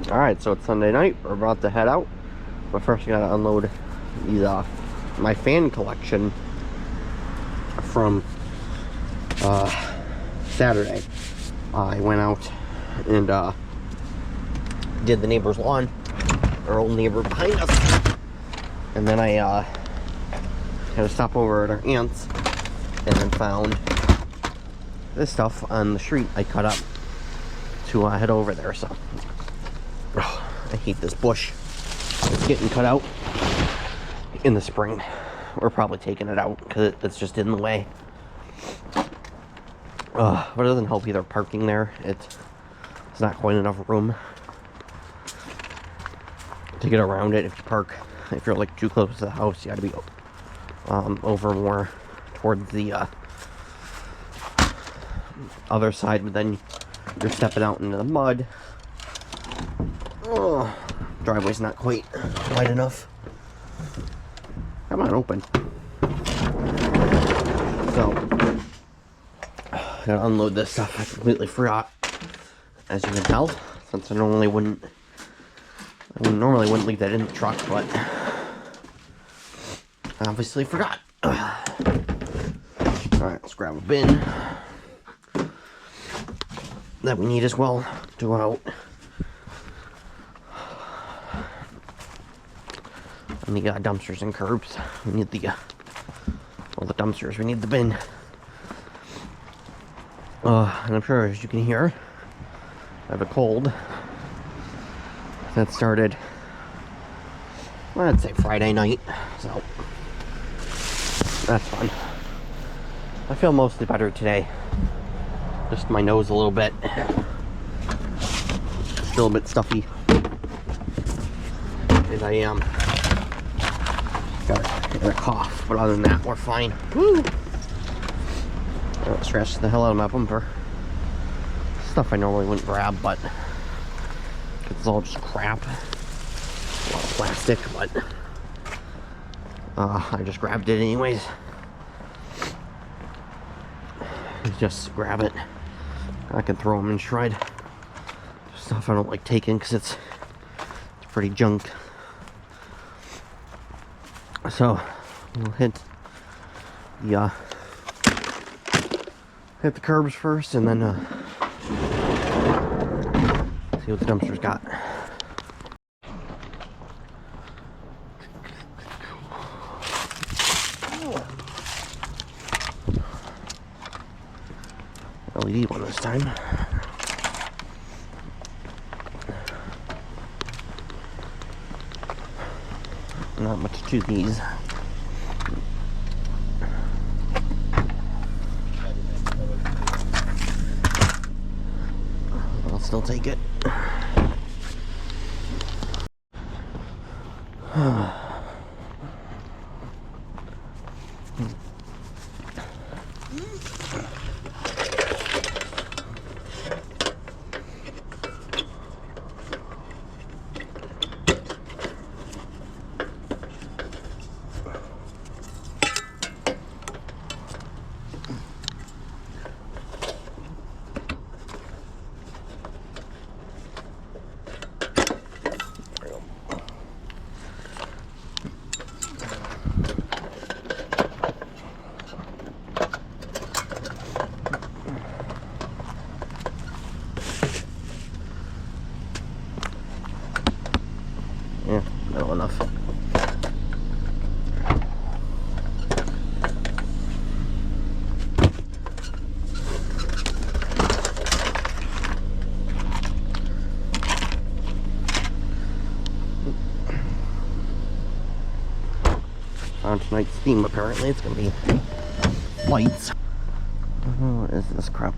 Alright, so it's Sunday night. We're about to head out. But first I gotta unload these, my fan collection from Saturday. I went out and did the neighbor's lawn, our old neighbor behind us. And then I had to stop over at our aunt's and then found this stuff on the street I cut up to head over there. So I hate this bush. It's getting cut out in the spring. We're probably taking it out because it's just in the way. But it doesn't help either parking there. It's not quite enough room to get around it. If you park, if you're like too close to the house, you got to be over more towards the other side. But then you're stepping out into the mud. Oh, driveway's not quite wide enough. Come on, open. So, gotta unload this stuff. I completely forgot, as you can tell, since I wouldn't normally leave that in the truck, but obviously forgot. Alright, let's grab a bin that we need as well to go out. And the dumpsters and curbs. We need the dumpsters. We need the bin. And I'm sure, as you can hear, I have a cold that started, well, I'd say Friday night. So that's fun. I feel mostly better today. Just my nose a little bit. Still a bit stuffy. And I am. Got a cough, but other than that, we're fine. Woo! Scratched the hell out of my bumper. Stuff I normally wouldn't grab, but it's all just crap. A lot of plastic, but I just grabbed it anyways. Just grab it. I can throw them in shred. Stuff I don't like taking because it's pretty junk. So we'll hit the curbs first, and then see what the dumpster's got. LED one this time. Not much to these. I'll still take it. Yeah, not enough. On tonight's theme, apparently, it's gonna be lights. What is this crap?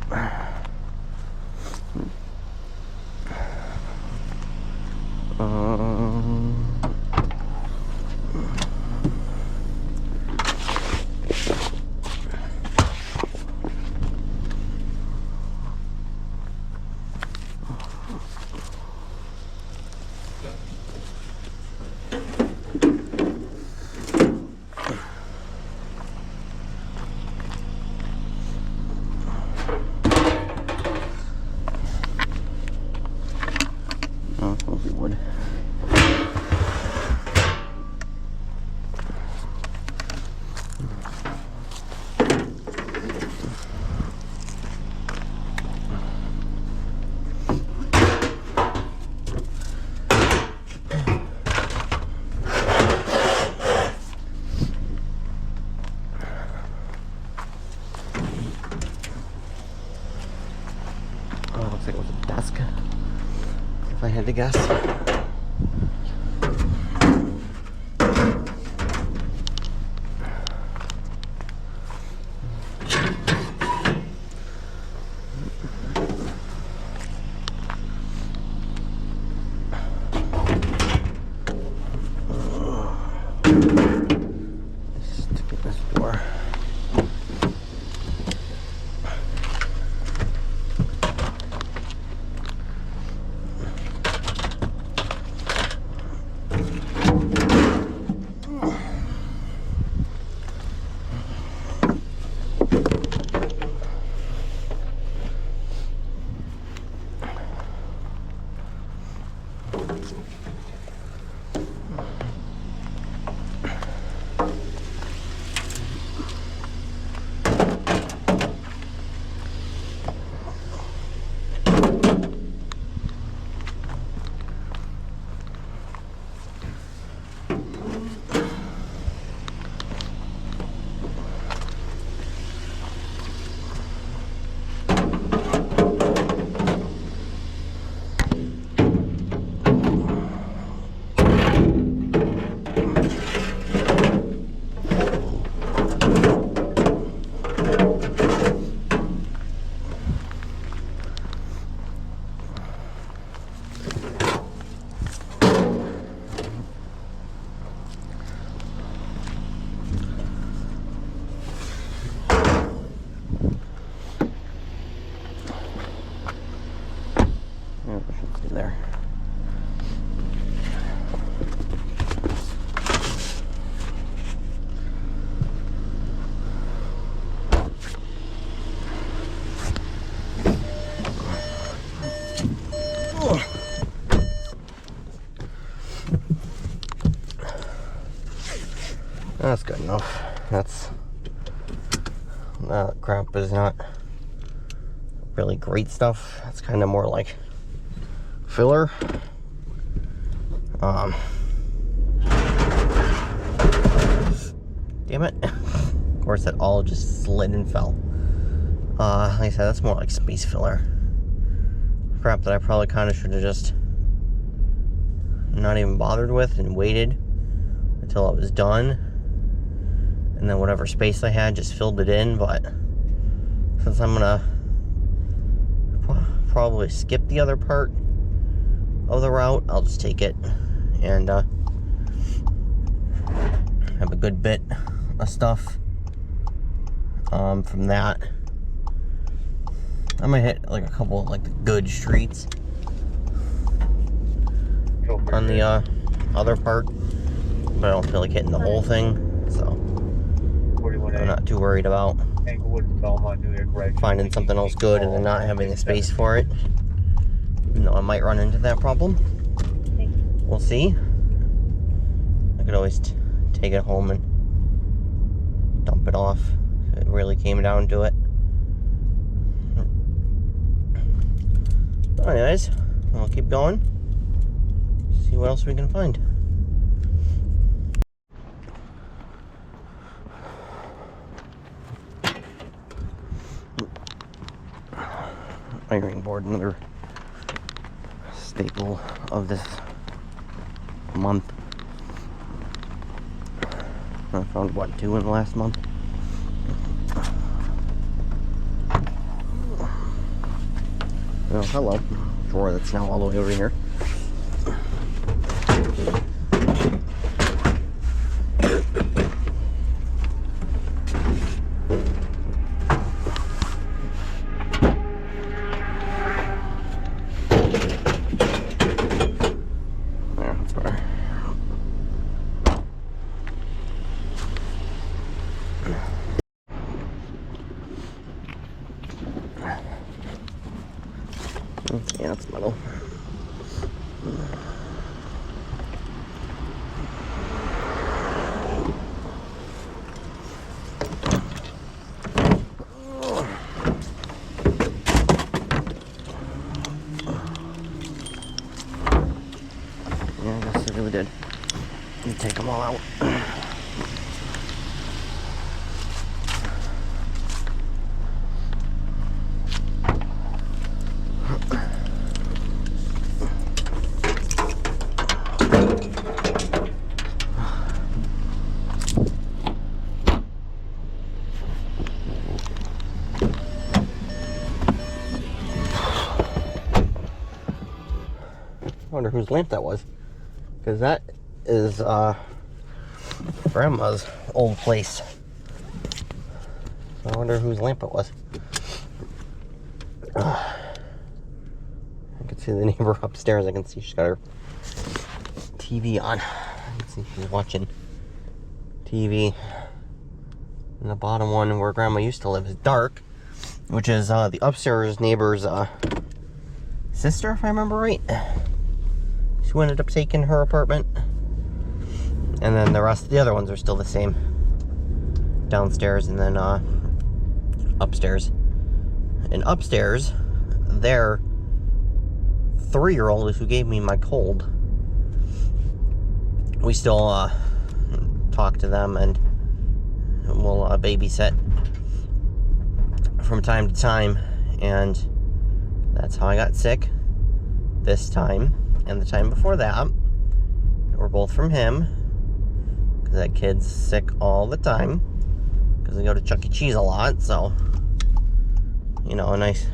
Oh, mostly wood. Oh, looks like it was a desk, if I had to guess. Stick in this door. There. That's good enough. That crap is not really great stuff. That's kind of more like filler. Damn it. Of course, that all just slid and fell. Like I said, that's more like space filler. Crap that I probably kind of should have just not even bothered with and waited until it was done. And then whatever space I had, just filled it in. But since I'm gonna probably skip the other part of the route, I'll just take it and have a good bit of stuff from that. I might hit like a couple of like the good streets on the other part, but I don't feel like hitting the whole thing, so I'm not too worried about finding something else good and then not having the space for it. Even though I might run into that problem. We'll see. I could always take it home and dump it off if it really came down to it. So anyways, we'll keep going. See what else we can find. Ironing board, another staple of this month. I found what, 2 in the last month? Oh, hello. Drawer that's now all the way over here. There, that's better. Yeah, that's metal. Yeah, I guess I really did. You take them all out. I wonder whose lamp that was, because that is Grandma's old place. So I wonder whose lamp it was. I can see the neighbor upstairs. I can see she's got her TV on. I can see she's watching TV. And the bottom one where Grandma used to live is dark, which is the upstairs neighbor's sister, if I remember right. She ended up taking her apartment. And then the rest of the other ones are still the same. Downstairs and then upstairs. And upstairs, their 3-year-old who gave me my cold, we still talk to them and we'll babysit from time to time. And that's how I got sick this time. And the time before that, we're both from him. Because that kid's sick all the time. Because we go to Chuck E. Cheese a lot, so, you know, a nice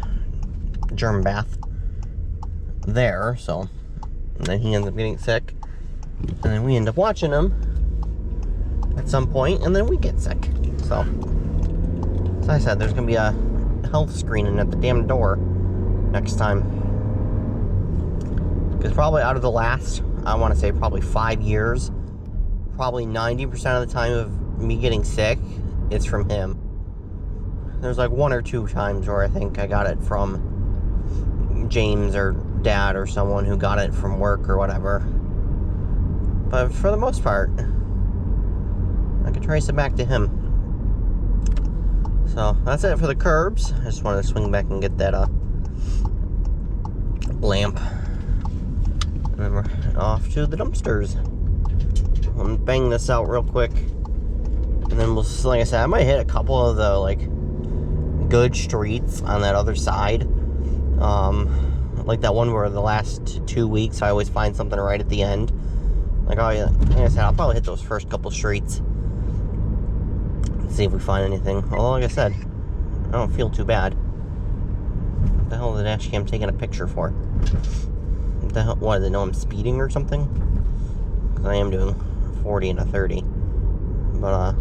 germ bath there. So, and then he ends up getting sick. And then we end up watching him at some point, and then we get sick. So, as I said, there's going to be a health screening at the damn door next time. Because probably out of the last, I want to say probably 5 years, probably 90% of the time of me getting sick, it's from him. There's like 1 or 2 times where I think I got it from James or Dad or someone who got it from work or whatever. But for the most part, I could trace it back to him. So that's it for the curbs. I just wanted to swing back and get that lamp. And then we're off to the dumpsters. I'm bang this out real quick. And then we'll, like I said, I might hit a couple of the, like, good streets on that other side. Like that one where the last 2 weeks I always find something right at the end. Like, oh yeah, like I said, I'll probably hit those first couple streets. See if we find anything. Although, like I said, I don't feel too bad. What the hell is the dash cam taking a picture for? What the hell? What, do they know I'm speeding or something? Because I am doing 40 and a 30. But,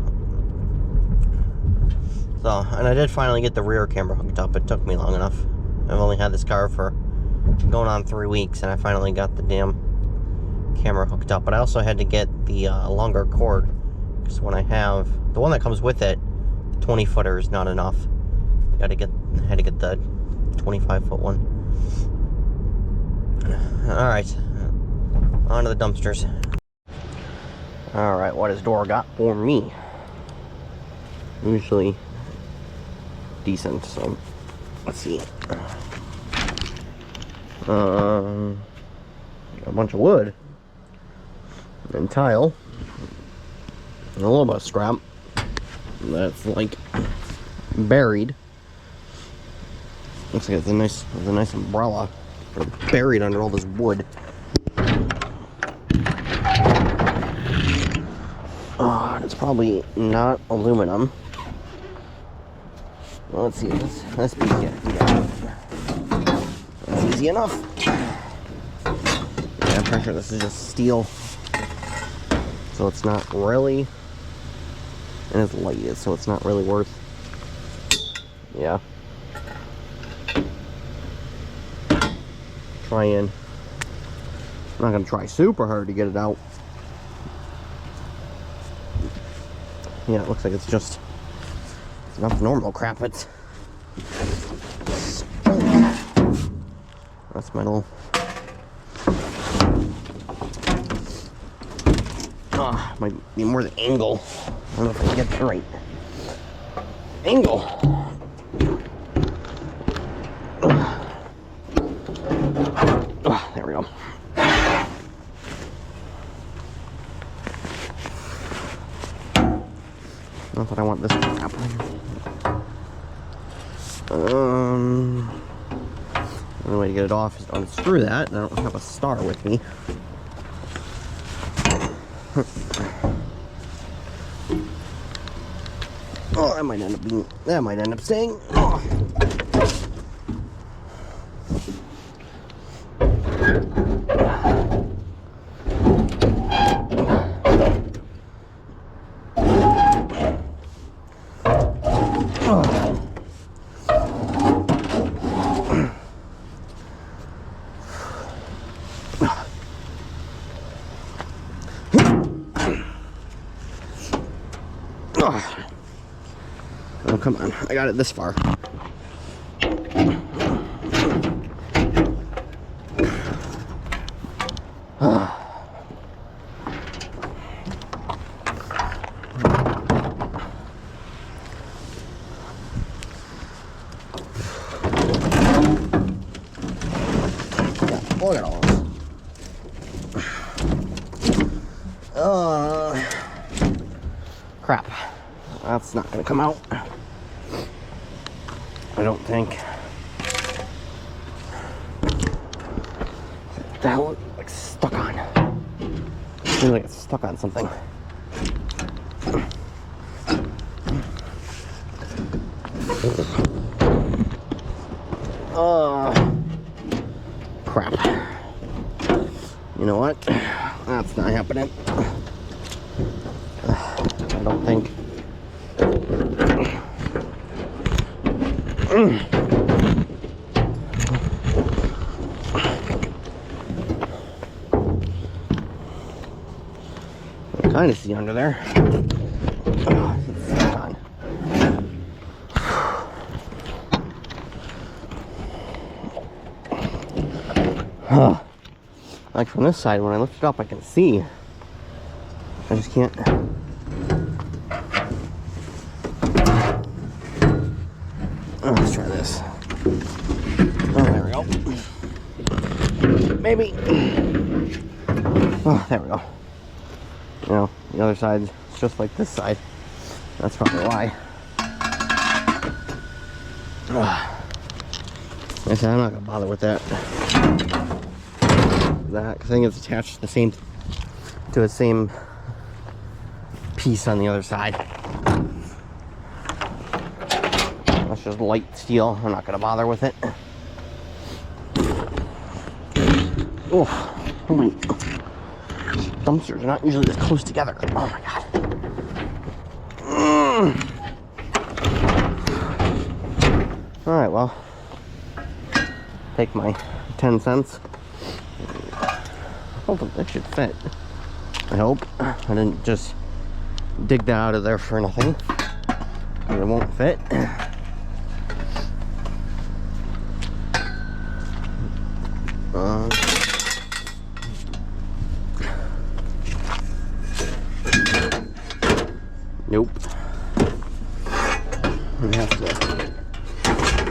so, and I did finally get the rear camera hooked up. It took me long enough. I've only had this car for going on 3 weeks, and I finally got the damn camera hooked up. But I also had to get the longer cord, because when I have the one that comes with it, the 20-footer is not enough. Had to get the 25-foot one. All right, on to the dumpsters. All right, what has Dora got for me? Usually decent, so let's see. A bunch of wood and tile, and a little bit of scrap that's like buried. Looks like it's a nice umbrella buried under all this wood. It's probably not aluminum. Well, let's see. Let's be yeah. That's easy enough. Yeah, I'm pretty sure this is just steel, so it's not really, and it's light, so it's not really worth. Yeah. I'm not gonna try super hard to get it out. Yeah, it looks like it's not the normal crap. It's that's my little Might be more the angle. I don't know if I can get that right. Angle. There we go. Not that I want this to happen. The only way to get it off is to unscrew that, and I don't have a star with me. Oh, that might end up staying. Oh. Oh, come on. I got it this far. Look at all this. Crap. That's not going to come out. I don't think. The hell, like stuck on. It feels like it's stuck on something. Crap. You know what? That's not happening. I don't think. I kind of see under there. Like from this side, when I lift it up, I can see. I just can't. Let's try this. Oh, there we go. Maybe. Oh, there we go. You know, the other side's just like this side. That's probably why. I said I'm not gonna bother with that. Because I think it's attached to the same piece on the other side. That's just light steel. I'm not gonna bother with it. Oh my! Dumpsters are not usually this close together. Oh my god! All right, well, take my 10 cents. Hopefully that should fit. I hope. I didn't just dig that out of there for nothing. It won't fit. Nope. I'm gonna have to.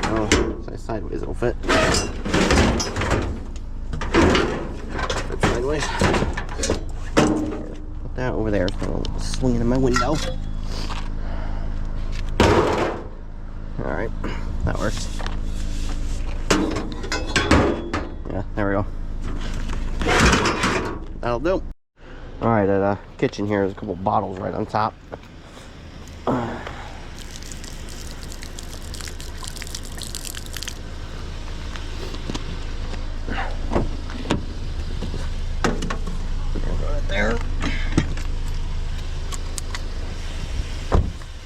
Oh, so sideways it'll fit. Sideways. Put that over there. So I'll swing it in my window. Alright, that works. Yeah, there we go. That'll do. Alright, at the kitchen here, there's a couple bottles right on top. There.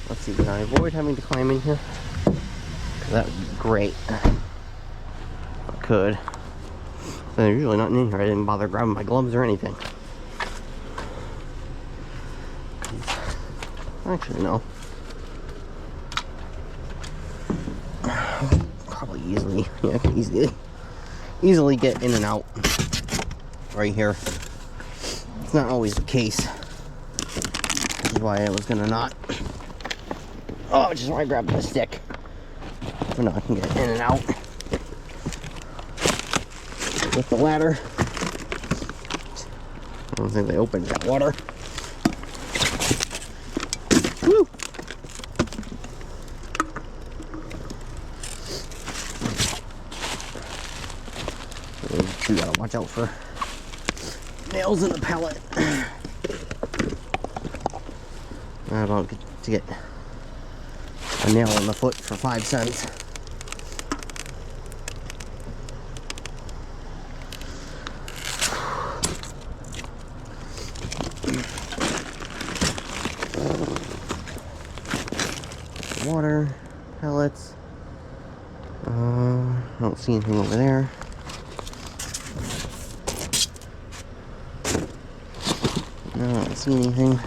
Let's see, can I avoid having to climb in here? Because that would be great. If I could. So they're usually not in here. I didn't bother grabbing my gloves or anything. Actually, no. Probably easily. Yeah, I can easily get in and out right here. It's not always the case. which is why I was gonna not. Oh, which is why I grabbed the stick. So now I can get in and out with the ladder. I don't think they opened that water. Woo! You gotta watch out for nails in the pallet. I'm about to get a nail in the foot for 5 cents. Water, pellets. I don't see anything over there. No, I don't see anything.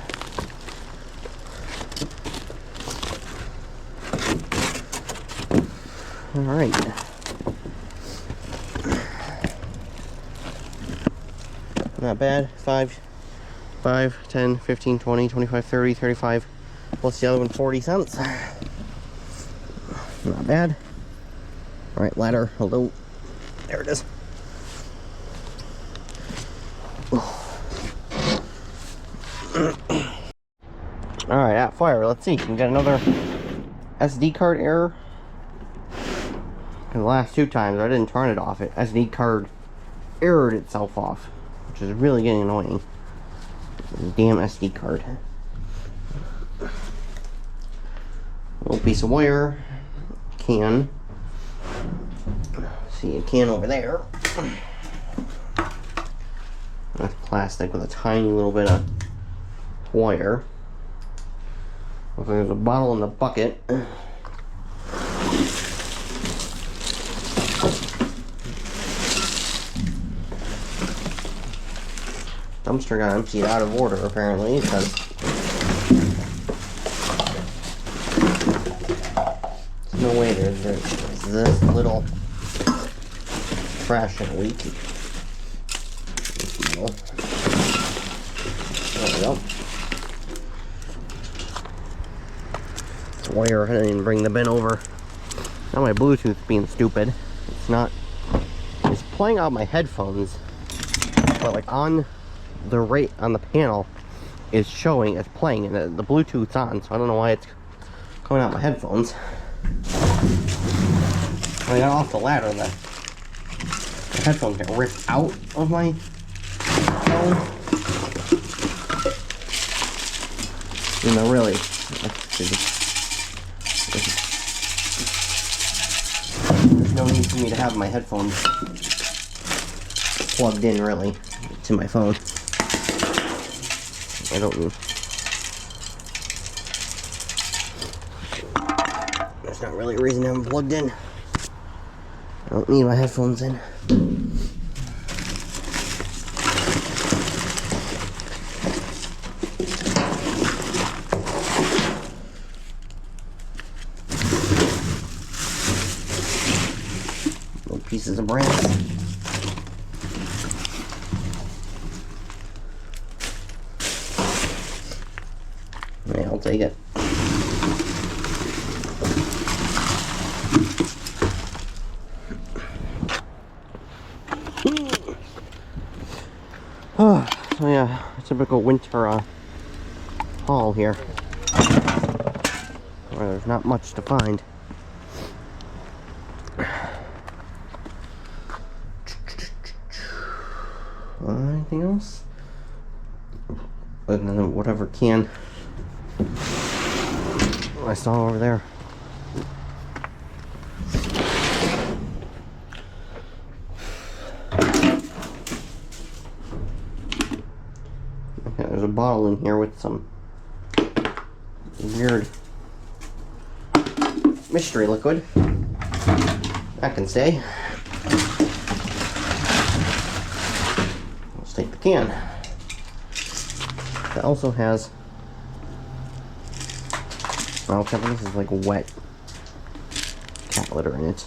All right. Not bad. 5, 10, 15, 20, 25, 30, 35. Plus the other one, 40 cents. Not bad. All right, ladder. Hello. There it is. All right, at fire. Let's see. Can we get another SD card error? The last 2 times I didn't turn it off. It SD card errored itself off, which is really getting annoying. Damn SD card. Little piece of wire. Can. See a can over there. That's plastic with a tiny little bit of wire. Looks like there's a bottle in the bucket. Dumpster got emptied out of order apparently because there's no way there's this little trash in a week. There we go. This wire, I didn't even bring the bin over. Now my Bluetooth being stupid. It's playing out my headphones, but like on the panel is showing it's playing and the Bluetooth's on, so I don't know why it's coming out my headphones. When I got off the ladder, the headphones got ripped out of my phone. You know, really, there's no need for me to have my headphones plugged in, really, to my phone. I don't need. There's not really a reason to have them plugged in. I don't need my headphones in. Little pieces of brass. Yeah, I'll take it. Oh, so yeah, a typical winter haul here. Where there's not much to find. Anything else? Other than whatever can I saw over there. Okay, there's a bottle in here with some weird mystery liquid. That can stay. Let's take the can. That also has, well, this is like wet cat litter in it.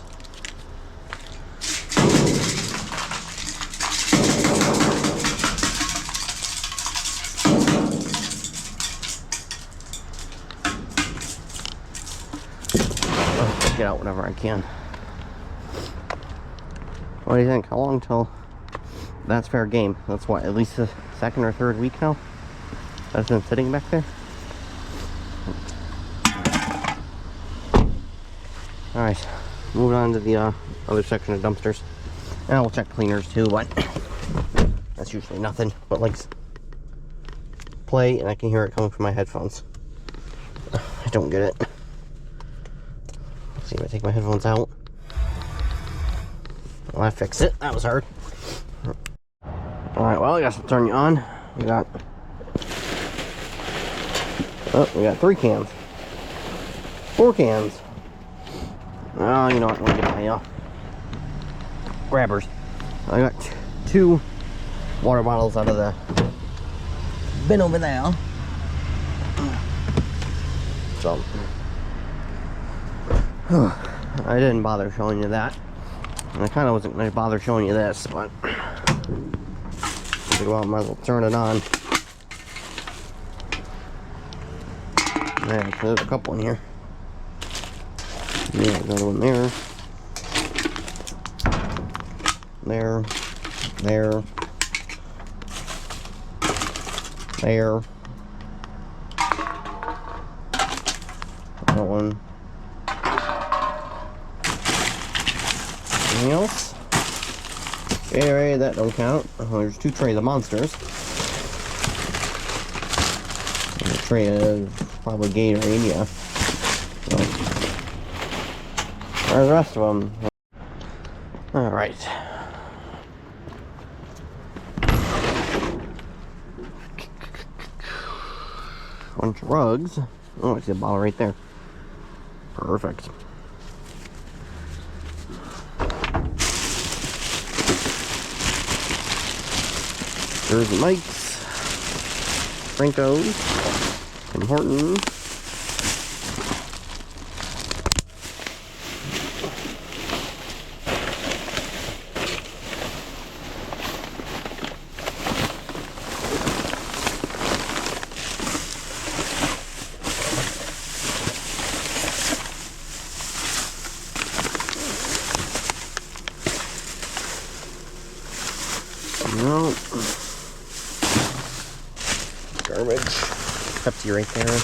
get out whenever I can. What do you think? How long till that's fair game? That's what, at least the second or third week now? That's been sitting back there? Alright, moving on to the other section of dumpsters. And we'll check cleaners too, but that's usually nothing but like play, and I can hear it coming from my headphones. I don't get it. Let's see if I take my headphones out. Well, I fixed it. That was hard. Alright, well, I guess I'll turn you on. We got 3 cans. 4 cans. Oh, you know what? Let me get my grabbers. I got 2 water bottles out of the bin over there. So, I didn't bother showing you that. And I kind of wasn't going to bother showing you this, but well, might as well turn it on. Yeah, there's a couple in here. Yeah, another one there. There. That one. Anything else? Gatorade, that don't count. Oh, there's 2 trays of Monsters. And a tray of probably Gatorade, yeah. So, where's the rest of them? Alright. Bunch of rugs. Oh, I see a bottle right there. Perfect. Jersey Mike's, Franco's, Tim Hortons. No. Garbage. Pepsi right there.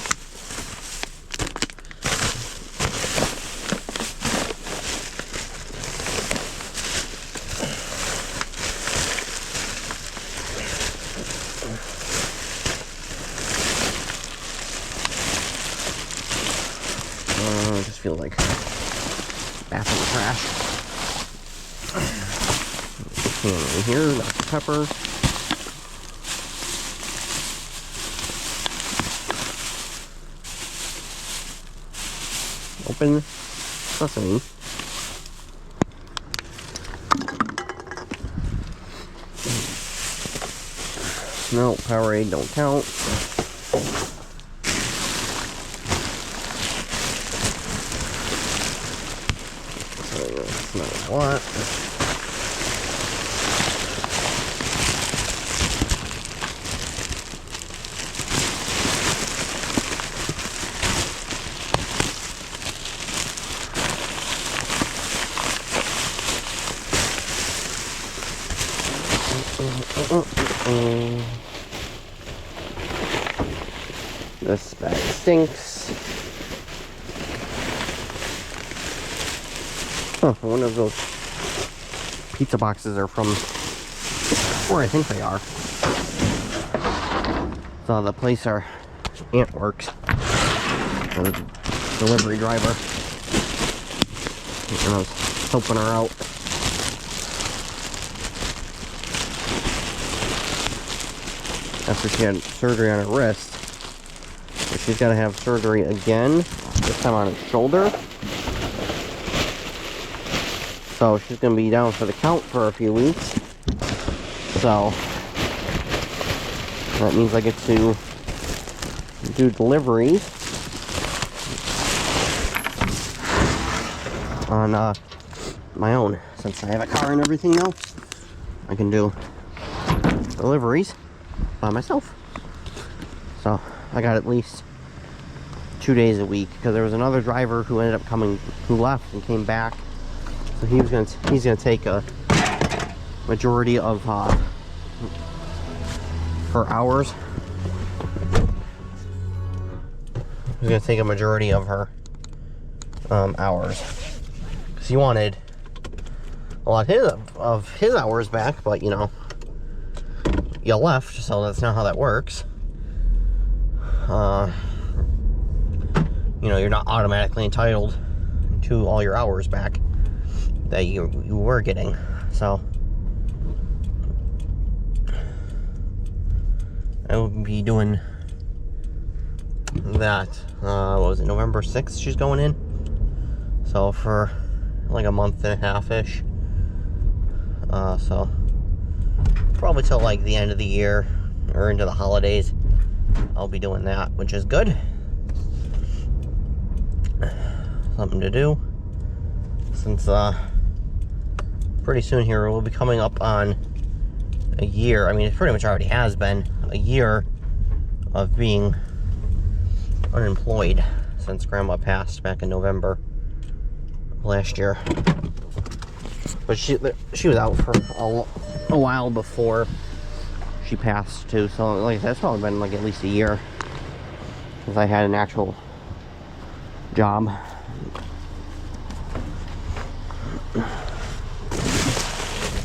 I just feel like bathroom trash. Can in here, Dr. Pepper. Open sesame. No, Powerade don't count. So that's not a lot. This bag stinks. Huh, I wonder if those pizza boxes are from where I think they are. So the place our aunt works, the delivery driver, and I was helping her out. After she had surgery on her wrist. So she's got to have surgery again, this time on her shoulder. So she's going to be down for the count for a few weeks. So that means I get to do deliveries on my own. Since I have a car and everything now, I can do deliveries by myself. So I got at least 2 days a week, because there was another driver who ended up coming, who left and came back. So he's gonna take a majority of her hours. He's gonna take a majority of her hours, because he wanted a lot of his hours back, but you know, you left, so that's not how that works. You know, you're not automatically entitled to all your hours back that you were getting. So I will be doing that. What was it, November 6th she's going in? So for like a month and a half-ish. So probably till like the end of the year or into the holidays, I'll be doing that, which is good. Something to do, since pretty soon here we'll be coming up on a year. I mean, it pretty much already has been a year of being unemployed since Grandma passed back in November last year. But she was out for a while before she passed too, so like that's probably been like at least a year since I had an actual job.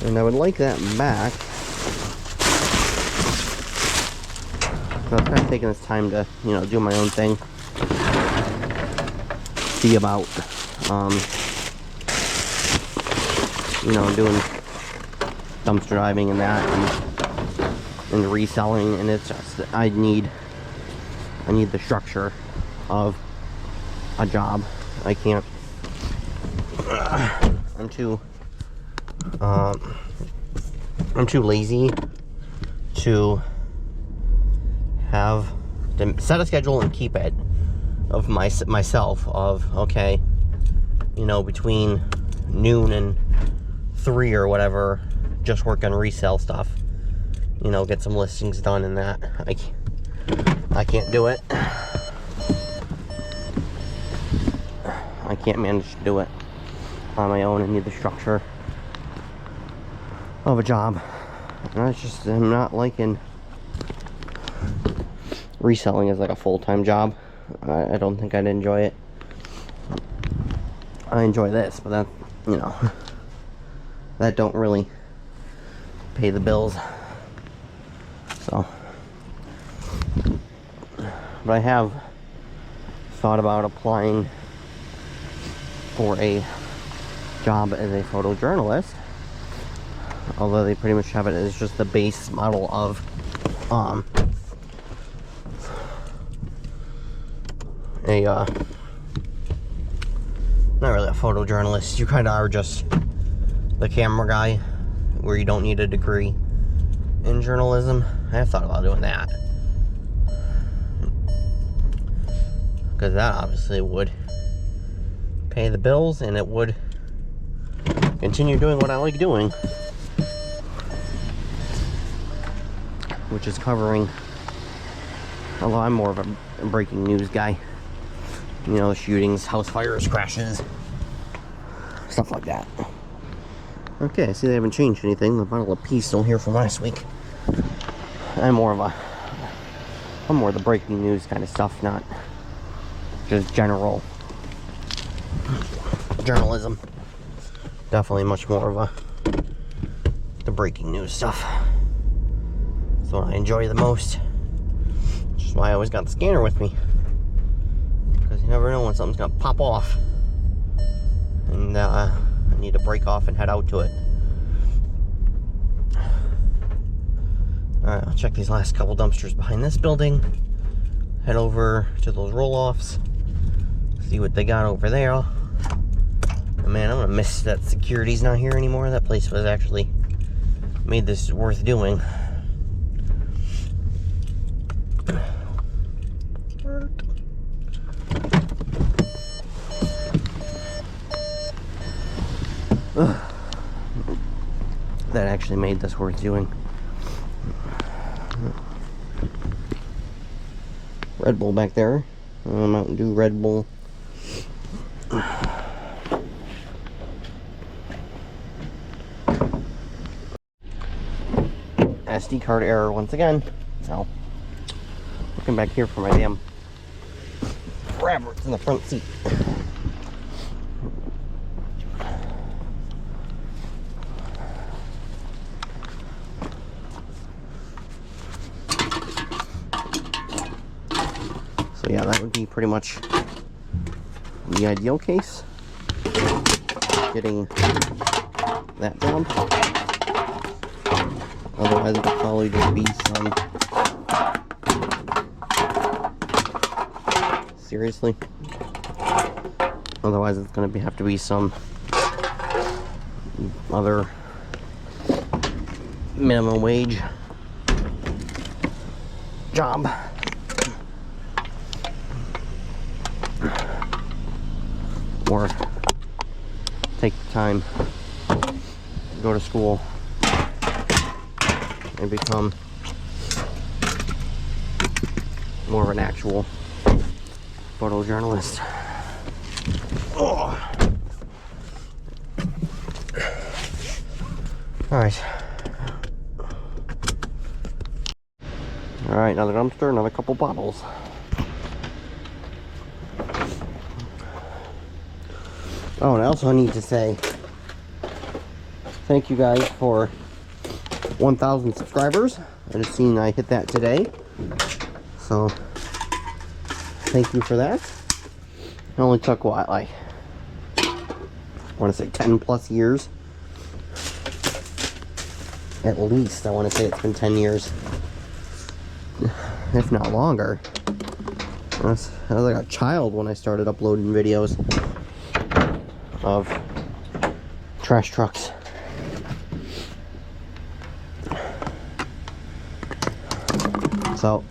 And I would like that back. So I'm kind of taking this time to, you know, do my own thing. See about, you know, doing dumpster diving and that, and reselling. And it's just, I need the structure of a job. I can't. I'm too lazy to set a schedule and keep it of myself of, okay, you know, between noon and 3 or whatever, just work on resale stuff, you know, get some listings done and that. I can't do it. I can't manage to do it on my own. I need the structure of a job. And I'm not liking reselling as like a full-time job. I don't think I'd enjoy it. I enjoy this, but that, you know, that don't really pay the bills. So, but I have thought about applying for a job as a photojournalist, although they pretty much have it as just the base model of not really a photojournalist. You kind of are just the camera guy, where you don't need a degree in journalism. I have thought about doing that, because that obviously would pay the bills, and it would continue doing what I like doing, which is covering, although I'm more of a breaking news guy, you know, shootings, house fires, crashes, stuff like that. Okay, I see they haven't changed anything. The bottle of peace still here from last week. I'm more of the breaking news kind of stuff, not just general journalism. Definitely much more of the breaking news stuff. That's what I enjoy the most. Which is why I always got the scanner with me, because you never know when something's gonna pop off, and I need to break off and head out to it. Alright, I'll check these last couple dumpsters behind this building, head over to those roll-offs, see what they got over there. And man, I'm gonna miss that security's not here anymore. That place was actually made this worth doing. That actually made this worth doing. Red Bull back there. Mountain Dew, Red Bull. SD card error once again. So, looking back here for my damn grabber. It's in the front seat. So yeah, that would be pretty much the ideal case. Getting that job. Otherwise, it'll probably just be some. Seriously. Otherwise, it's going to have to be some other minimum wage job. Or take the time to go to school and become more of an actual photojournalist. Oh. Alright. Alright, another dumpster, another couple bottles. Oh, and I also need to say thank you guys for 1,000 subscribers. I just seen I hit that today. So, thank you for that. It only took, what, like, I want to say 10 plus years. At least, I want to say it's been 10 years. If not longer. I was like a child when I started uploading videos of trash trucks. So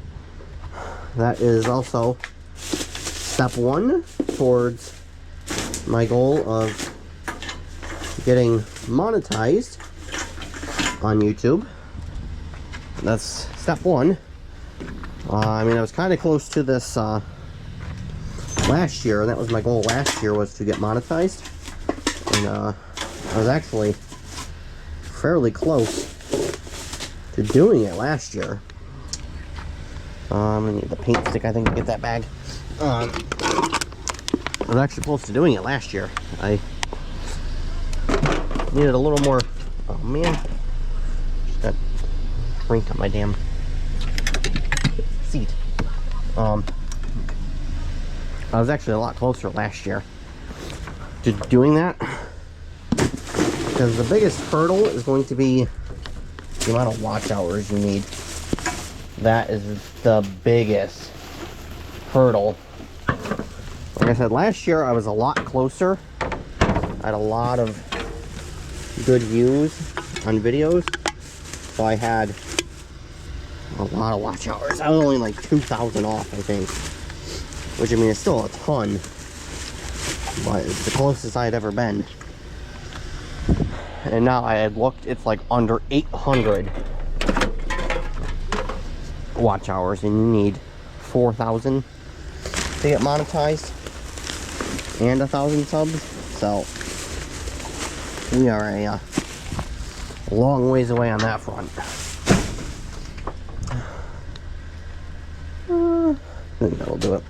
that is also step one towards my goal of getting monetized on YouTube. That's step one. I mean, I was kind of close to this last year, and that was my goal last year, was to get monetized. And I was actually fairly close to doing it last year. I need the paint stick, I think, to get that bag. I was actually close to doing it last year. I needed a little more. Oh man, just got drink on my damn seat. I was actually a lot closer last year to doing that, because the biggest hurdle is going to be the amount of watch hours you need. That is the biggest hurdle. Like I said, last year I was a lot closer. I had a lot of good views on videos, so I had a lot of watch hours. I was only like 2,000 off, I think, which, I mean, is still a ton, but it's the closest I had ever been. And now I had looked, it's like under 800 watch hours, and you need 4,000 to get monetized and 1,000 subs. So we are a long ways away on that front. I think that'll do it.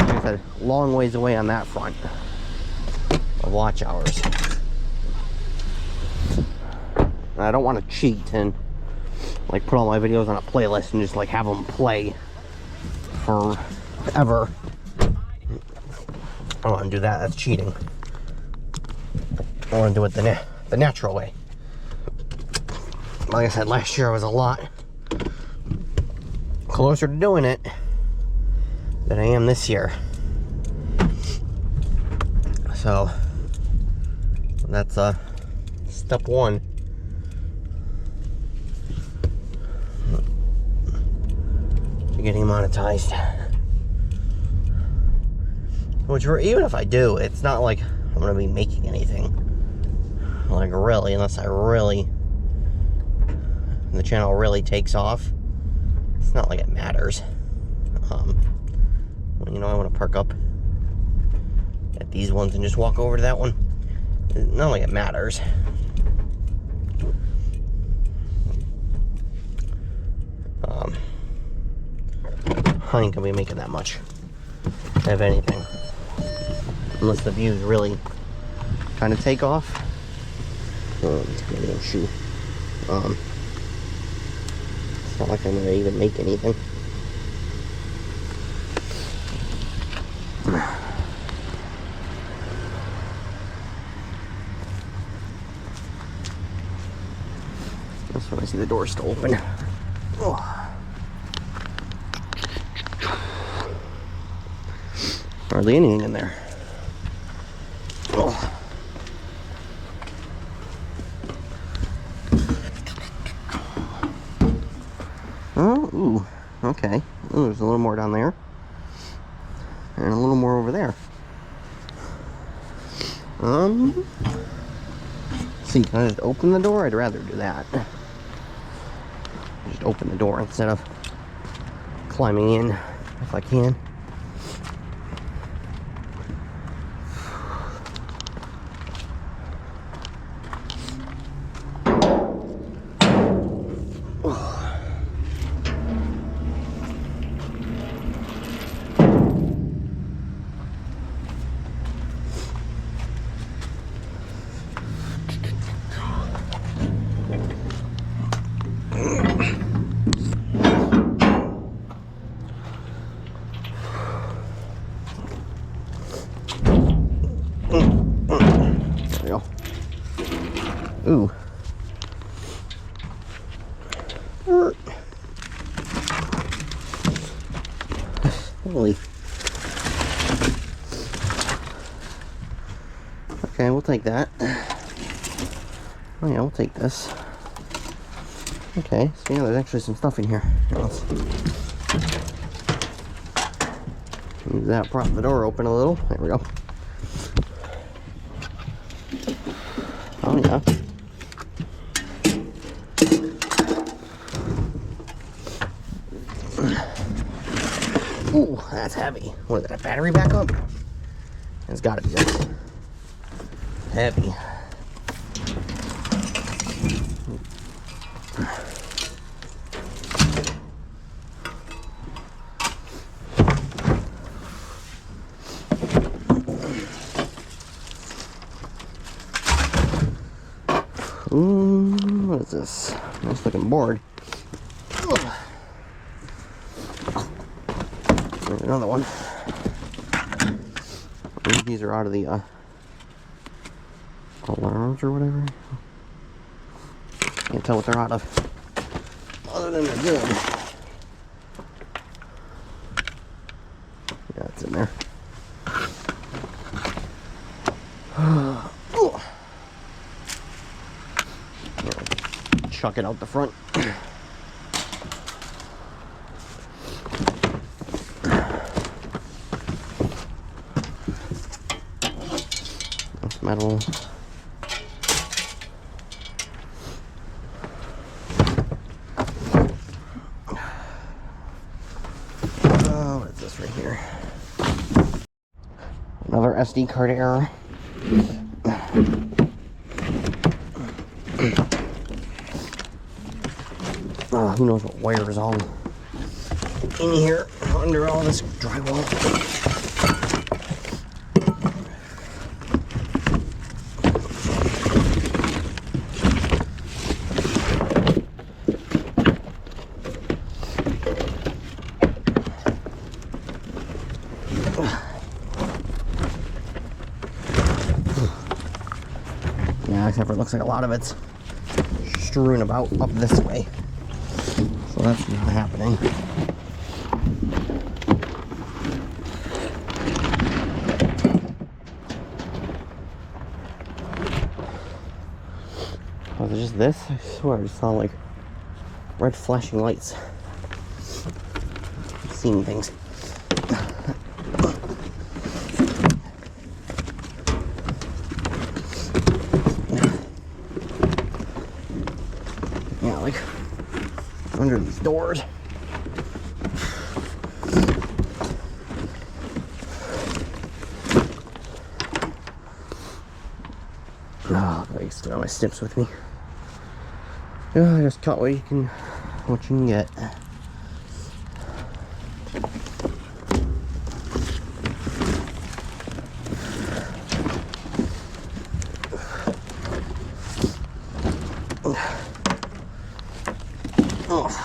Like I said, long ways away on that front of watch hours. I don't want to cheat and like put all my videos on a playlist and just like have them play forever. I don't want to do that. That's cheating. I want to do it the natural way. Like I said, last year I was a lot closer to doing it than I am this year. So that's step one. Getting monetized. Which, even if I do, it's not like I'm gonna be making anything, like, really, unless the channel really takes off. It's not like it matters. Well, you know, I want to park up at these ones and just walk over to that one. Not like it matters. I ain't gonna be making that much, if anything. Unless the views really kind of take off. Maybe a shoe. It's not like I'm gonna even make anything. That's when I see the door still open. Oh. Hardly anything in there. Oh. Oh, ooh, okay. Ooh, there's a little more down there. And a little more over there. See, can I just open the door? I'd rather do that. Just open the door instead of climbing in if I can. Ooh. Holy. Okay, we'll take that. Oh yeah, we'll take this. Okay, so yeah, there's actually some stuff in here. Let's use that, prop the door open a little. There we go. Oh yeah. Ooh, that's heavy. What is that, a battery backup? It's gotta be this. Heavy. What is this? Nice looking board. There's another one. These are out of the alarms or whatever. Can't tell what they're out of. Other than they're good. Yeah, it's in there. Chuck it out the front. That's metal. What is this right here? Another SD card error. Who knows what wire is all in here under all this drywall. Yeah, except for it looks like a lot of it's strewn about up this way. So that's not happening. Was it just this? I swear I just saw like red flashing lights. Seeing things. Yeah, like under these doors. still got my snips with me. Yeah, I just cut what you can get. Whatever. Come on.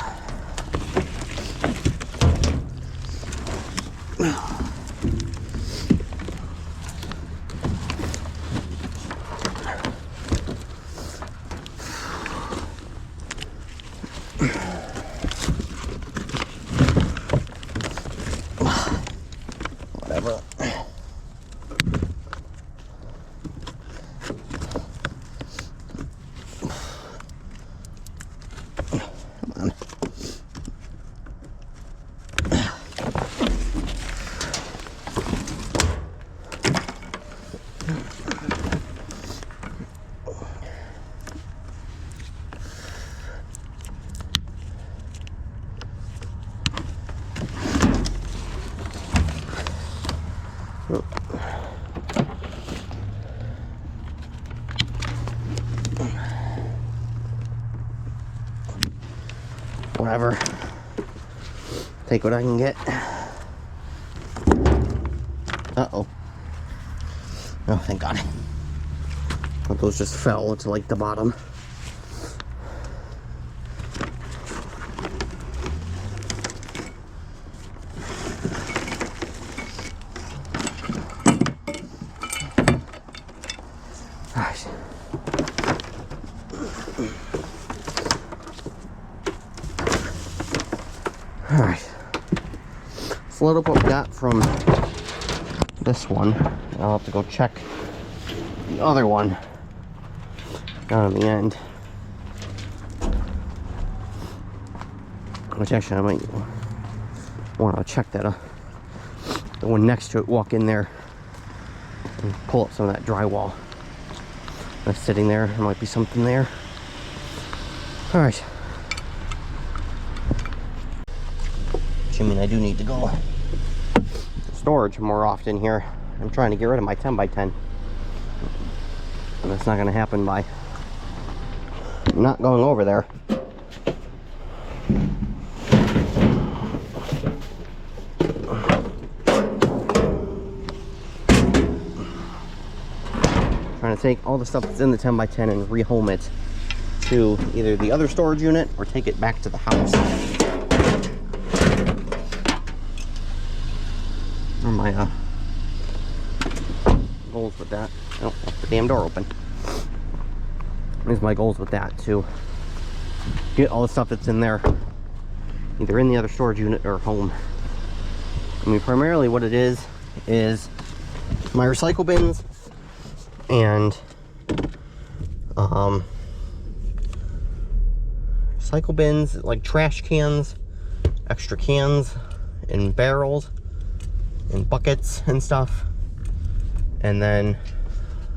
Whatever. Take what I can get. Uh-oh. Oh, thank God. But those just fell to like the bottom. Alright. Alright. So load up what we got from this one. I'll have to go check the other one down in the end. Which actually I might want to check that. The one next to it, walk in there and pull up some of that drywall that's sitting there. There might be something there. Alright. Which I mean, I do need to go to storage more often here. I'm trying to get rid of my 10x10. And that's not going to happen by not going over there. Trying to take all the stuff that's in the 10x10 and rehome it to either the other storage unit or take it back to the house. Or my goals with that. Oh, left the damn door open. Here's my goals with that, to get all the stuff that's in there either in the other storage unit or home. I mean, primarily what it is my recycle bins and recycle bins, like trash cans, extra cans and barrels and buckets and stuff, and then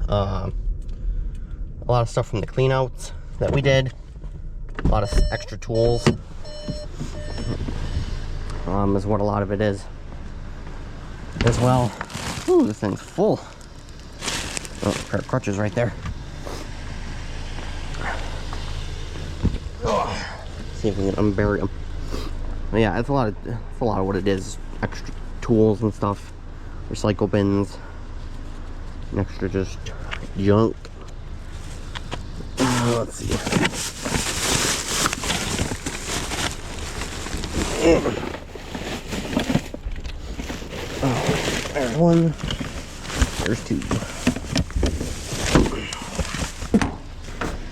a lot of stuff from the clean outs that we did, a lot of extra tools is what a lot of it is as well. Ooh, this thing's full. Oh, a pair of crutches right there. Oh, see if we can unbury them. But yeah, it's a lot of what it is. Extra tools and stuff, recycle bins, and extra just junk. Let's see. Oh, there's one. There's two.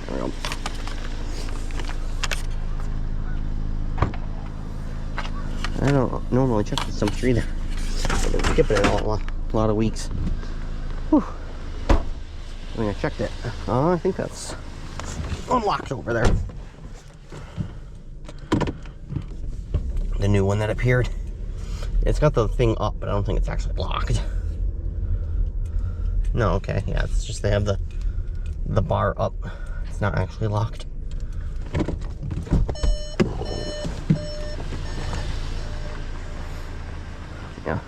There we go. I don't normally check this dumpster either. I've been skipping it a lot of weeks. Whew. I mean, I checked it. I think that's unlocked over there. The new one that appeared. It's got the thing up, but I don't think it's actually locked. No, okay, yeah, it's just they have the bar up. It's not actually locked. Yeah.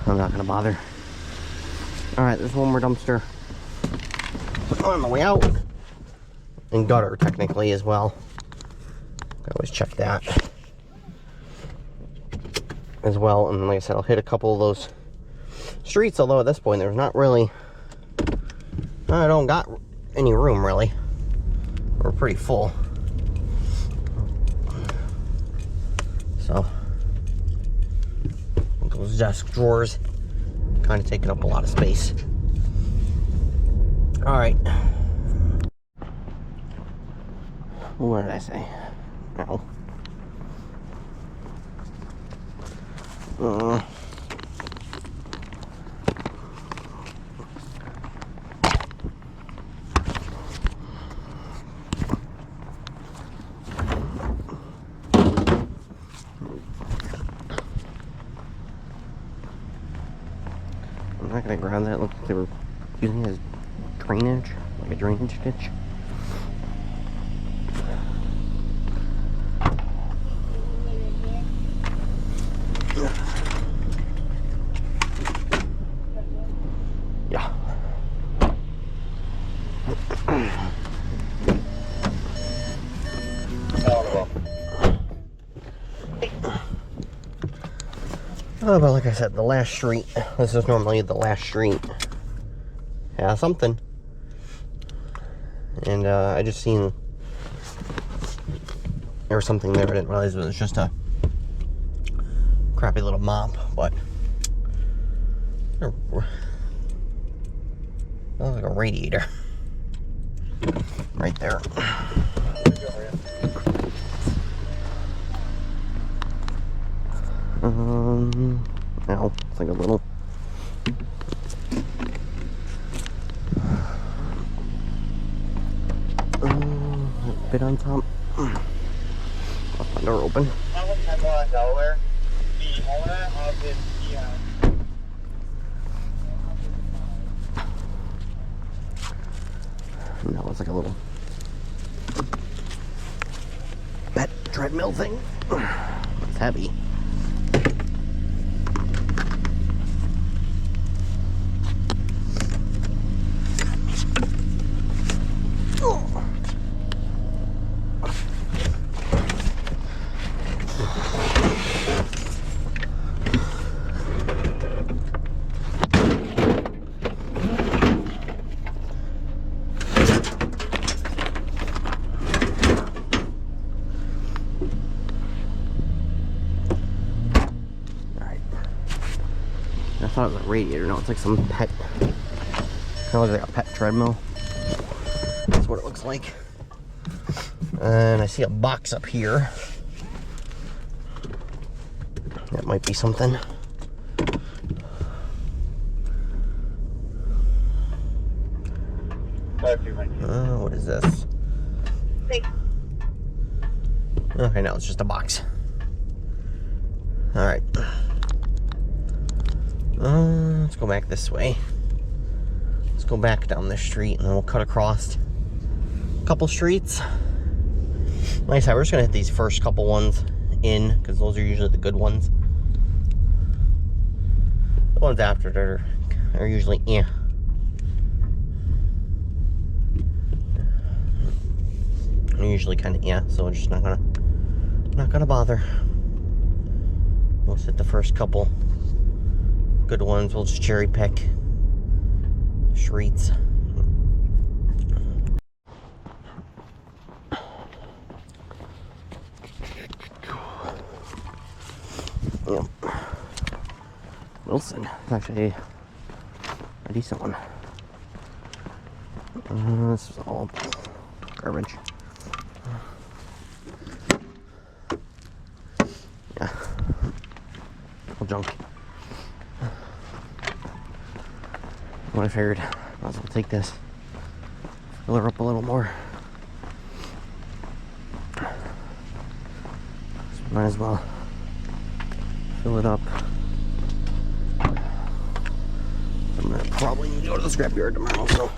I'm not gonna bother. Alright, there's one more dumpster on the way out. And gutter, technically, as well. I always check that as well. And like I said, I'll hit a couple of those streets, although at this point there's not really, I don't got any room really. We're pretty full. So those desk drawers kind of taking up a lot of space. All right. What did I say? No. I'm not gonna grab that. It looked like they were using it as drainage, like a drainage ditch. Yeah. Oh, but like I said, the last street, this is normally the last street, has something. And I just seen there was something there. I didn't realize it was just a crappy little mop, but it looks like a radiator right there. Now it's like a little bit on top. Left my door open. Delaware. The owner of this No, it's like a little pet treadmill thing. It's heavy. I thought it was a radiator. No, it's like some pet, kind of looks like a pet treadmill. That's what it looks like. And I see a box up here. That might be something. What is this? Okay, no, it's just a box. All right. Let's go back this way. Let's go back down this street and then we'll cut across a couple streets. Like I said, we're just gonna hit these first couple ones in because those are usually the good ones. The ones after are usually They're usually kind of so we're just not gonna bother. We'll hit the first couple good ones. We'll just cherry pick streets. Yep. Wilson. It's actually a decent one. This is all garbage. Yeah. All junk. What I figured, might as well take this, fill her up a little more. So might as well fill it up. I'm gonna probably need to go to the scrapyard tomorrow, so.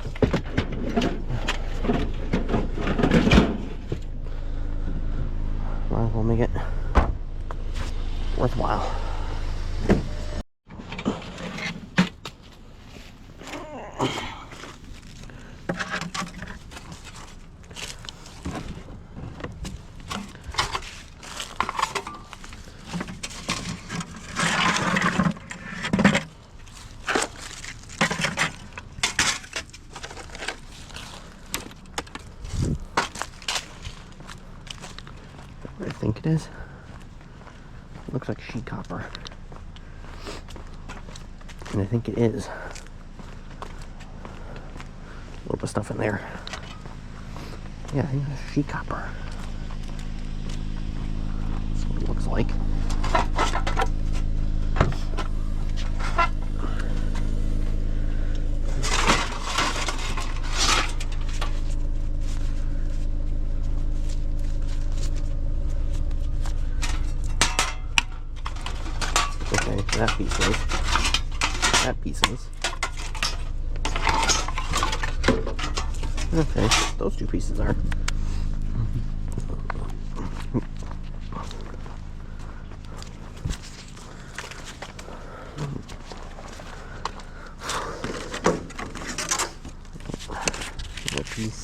Might as well make it worthwhile. it is? Looks like sheet copper. And I think it is. A little bit of stuff in there. Yeah, I think that's sheet copper. That's what it looks like. Okay, that piece is. That piece is. Okay, those two pieces are. Another piece.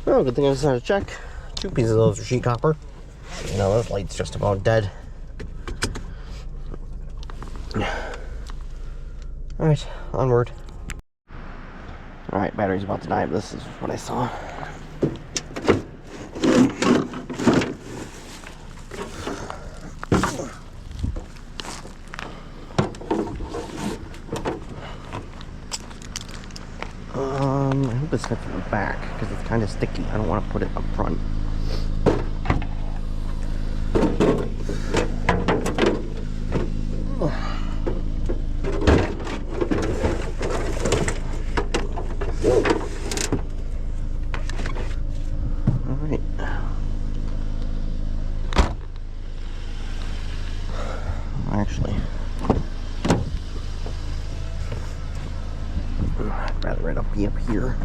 Oh, good thing I decided to check. Two pieces of those are sheet copper. Now this light's just about dead. Alright, onward. Alright, battery's about to die, but this is what I saw. I hope it's fit for the back, because it's kind of sticky. I don't want to put it up front. Alright. Actually, I'd rather it be up here.